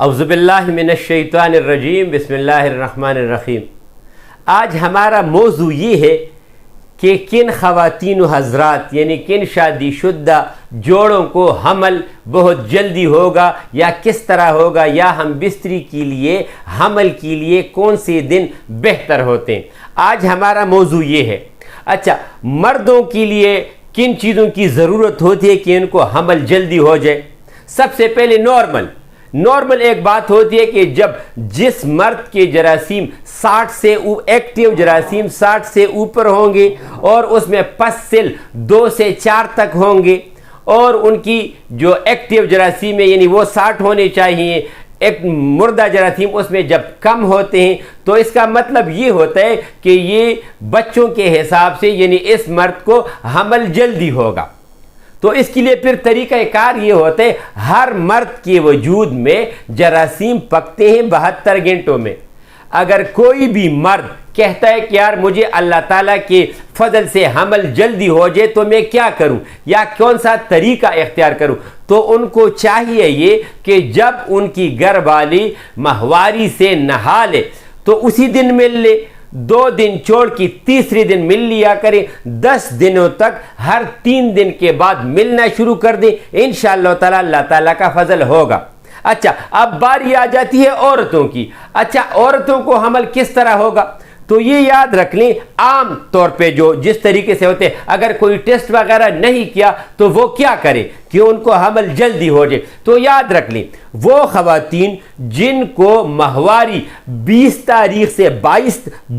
اعوذ باللہ من الشیطان الرجیم، بسم اللہ الرحمن الرحیم۔ آج ہمارا موضوع یہ ہے کہ کن خواتین و حضرات یعنی کن شادی شدہ جوڑوں کو حمل بہت جلدی ہوگا یا کس طرح ہوگا، یا ہم بستری کے لیے حمل کے لیے کون سے دن بہتر ہوتے ہیں۔ آج ہمارا موضوع یہ ہے۔ اچھا، مردوں کے لیے کن چیزوں کی ضرورت ہوتی ہے کہ ان کو حمل جلدی ہو جائے؟ سب سے پہلے نارمل ایک بات ہوتی ہے کہ جب جس مرد کے جراثیم 60 سے ایکٹیو جراثیم 60 سے اوپر ہوں گے اور اس میں پس سیل 2 سے 4 تک ہوں گے، اور ان کی جو ایکٹیو جراثیم ہے یعنی وہ 60 ہونے چاہیے، ایک مردہ جراثیم اس میں جب کم ہوتے ہیں، تو اس کا مطلب یہ ہوتا ہے کہ یہ بچوں کے حساب سے یعنی اس مرد کو حمل جلدی ہوگا۔ تو اس کے لیے پھر طریقہ کار یہ ہوتا ہے، ہر مرد کے وجود میں جراثیم پکتے ہیں 72 گھنٹوں میں۔ اگر کوئی بھی مرد کہتا ہے کہ یار مجھے اللہ تعالیٰ کے فضل سے حمل جلدی ہو جائے تو میں کیا کروں یا کون سا طریقہ اختیار کروں، تو ان کو چاہیے یہ کہ جب ان کی گھر والی ماہواری سے نہا لے تو اسی دن مل لے، 2 دن چھوڑ کے تیسرے دن مل لیا کریں، 10 دنوں تک ہر 3 دن کے بعد ملنا شروع کر دیں، انشاءاللہ تعالی اللہ تعالیٰ کا فضل ہوگا۔ اچھا، اب باری آ جاتی ہے عورتوں کی۔ اچھا، عورتوں کو حمل کس طرح ہوگا؟ تو یہ یاد رکھ لیں، عام طور پہ جس طریقے سے ہوتے ہیں، اگر کوئی ٹیسٹ وغیرہ نہیں کیا تو وہ کیا کرے کہ ان کو حمل جلدی ہو جائے؟ تو یاد رکھ لیں، وہ خواتین جن کو ماہواری 20 تاریخ سے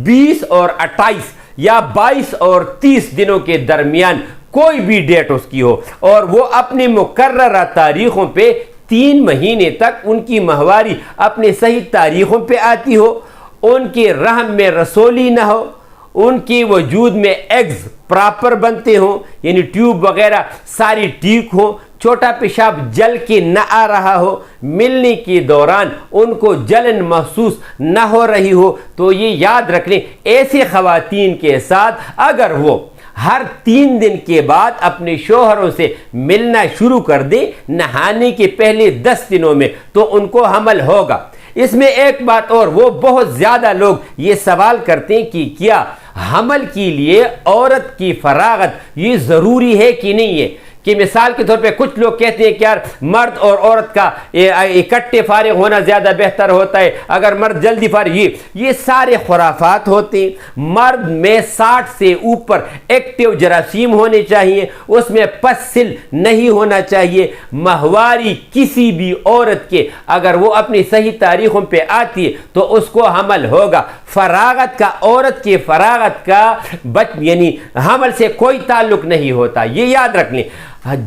20 اور 28 یا 22 اور 30 دنوں کے درمیان کوئی بھی ڈیٹ اس کی ہو، اور وہ اپنی مقررہ تاریخوں پہ 3 مہینے تک ان کی ماہواری اپنے صحیح تاریخوں پہ آتی ہو، ان کے رحم میں رسولی نہ ہو، ان کے وجود میں ایگز پراپر بنتے ہوں یعنی ٹیوب وغیرہ ساری ٹھیک ہوں، چھوٹا پیشاب جل کے نہ آ رہا ہو، ملنے کے دوران ان کو جلن محسوس نہ ہو رہی ہو، تو یہ یاد رکھ لیں ایسے خواتین کے ساتھ اگر وہ ہر 3 دن کے بعد اپنے شوہروں سے ملنا شروع کر دیں نہانے کے پہلے 10 دنوں میں، تو ان کو حمل ہوگا۔ اس میں ایک بات اور، وہ بہت زیادہ لوگ یہ سوال کرتے ہیں کہ کیا حمل کے لیے عورت کی فراغت یہ ضروری ہے کہ نہیں ہے؟ کہ مثال کے طور پہ کچھ لوگ کہتے ہیں کہ یار مرد اور عورت کا اکٹھے فارغ ہونا زیادہ بہتر ہوتا ہے، اگر مرد جلدی فارغ، یہ سارے خرافات ہوتے ہیں۔ مرد میں 60 سے اوپر ایکٹیو جراثیم ہونے چاہیے، اس میں پس سل نہیں ہونا چاہیے۔ ماہواری کسی بھی عورت کے اگر وہ اپنی صحیح تاریخوں پہ آتی ہے تو اس کو حمل ہوگا۔ فراغت کا، عورت کی فراغت کا یعنی حمل سے کوئی تعلق نہیں ہوتا، یہ یاد رکھ لیں۔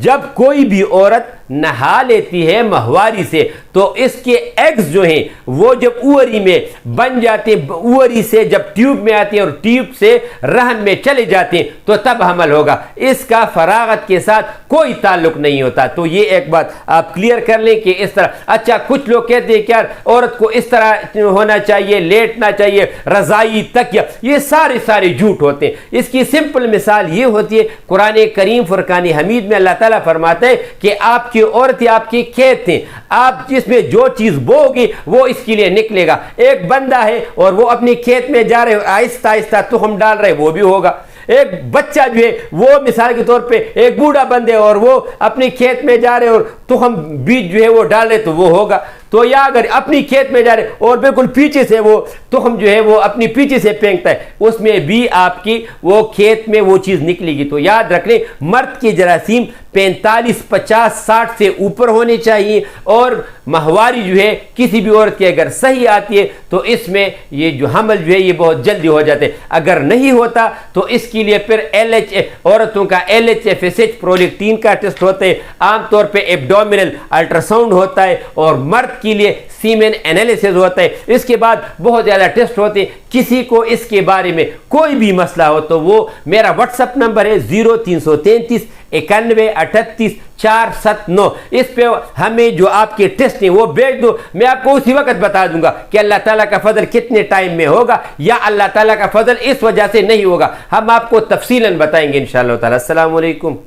جب کوئی بھی عورت نہا لیتی ہے ماہواری سے تو اس کے ایگز جو ہیں وہ جب اووری میں بن جاتے ہیں، اووری سے جب ٹیوب میں آتے ہیں اور ٹیوب سے رحم میں چلے جاتے ہیں تو تب حمل ہوگا، اس کا فراغت کے ساتھ کوئی تعلق نہیں ہوتا۔ تو یہ ایک بات آپ کلیئر کر لیں کہ اس طرح۔ اچھا، کچھ لوگ کہتے ہیں کہ یار عورت کو اس طرح ہونا چاہیے، لیٹنا چاہیے، رضائی تکیہ، یہ سارے جھوٹ ہوتے ہیں۔ اس کی سمپل مثال یہ ہوتی ہے، قرآن کریم فرقان حمید میں اللہ تعالیٰ فرماتا ہے کہ آپ کی عورتیں آپ کے کھیت ہیں، آپ جس میں جو چیز بو گے وہ اس کے لیے نکلے گا۔ ایک بندہ ہے اور وہ اپنے کھیت میں جا رہے آہستہ آہستہ تخم ڈال رہے، وہ بھی ہوگا۔ ایک بچہ جو ہے وہ مثال کے طور پہ ایک بوڑھا بندے اور وہ اپنے کھیت میں جا رہے اور تخم بیج جو ہے وہ ڈال رہے تو وہ ہوگا۔ تو یا اگر اپنی کھیت میں جا رہے اور بالکل پیچھے سے وہ تخم جو ہے وہ اپنی پیچھے سے پھینکتا ہے، اس میں بھی آپ کی وہ کھیت میں وہ چیز نکلے گی۔ تو یاد رکھ لیں، مرد کے جراثیم 45 50 60 سے اوپر ہونے چاہیے، اور ماہواری جو ہے کسی بھی عورت کی اگر صحیح آتی ہے تو اس میں یہ جو حمل جو ہے یہ بہت جلدی ہو جاتے ہیں۔ اگر نہیں ہوتا تو اس کے لیے پھر عورتوں کا LHFSH پرولیکٹین کا ٹیسٹ ہوتا ہے، عام طور پہ ایبڈومینل الٹراساؤنڈ ہوتا ہے، اور مرد کے لیے سیمن انالیسس ہوتا ہے۔ اس کے بعد بہت زیادہ ٹیسٹ ہوتے ہیں۔ کسی کو اس کے بارے میں کوئی بھی مسئلہ ہو تو وہ میرا واٹس ایپ نمبر ہے 0333 91 38 479، اس پہ ہمیں جو آپ کے ٹیسٹ ہیں وہ بھیج دو، میں آپ کو اسی وقت بتا دوں گا کہ اللہ تعالیٰ کا فضل کتنے ٹائم میں ہوگا یا اللہ تعالیٰ کا فضل اس وجہ سے نہیں ہوگا، ہم آپ کو تفصیلاً بتائیں گے انشاءاللہ تعالیٰ۔ السلام علیکم۔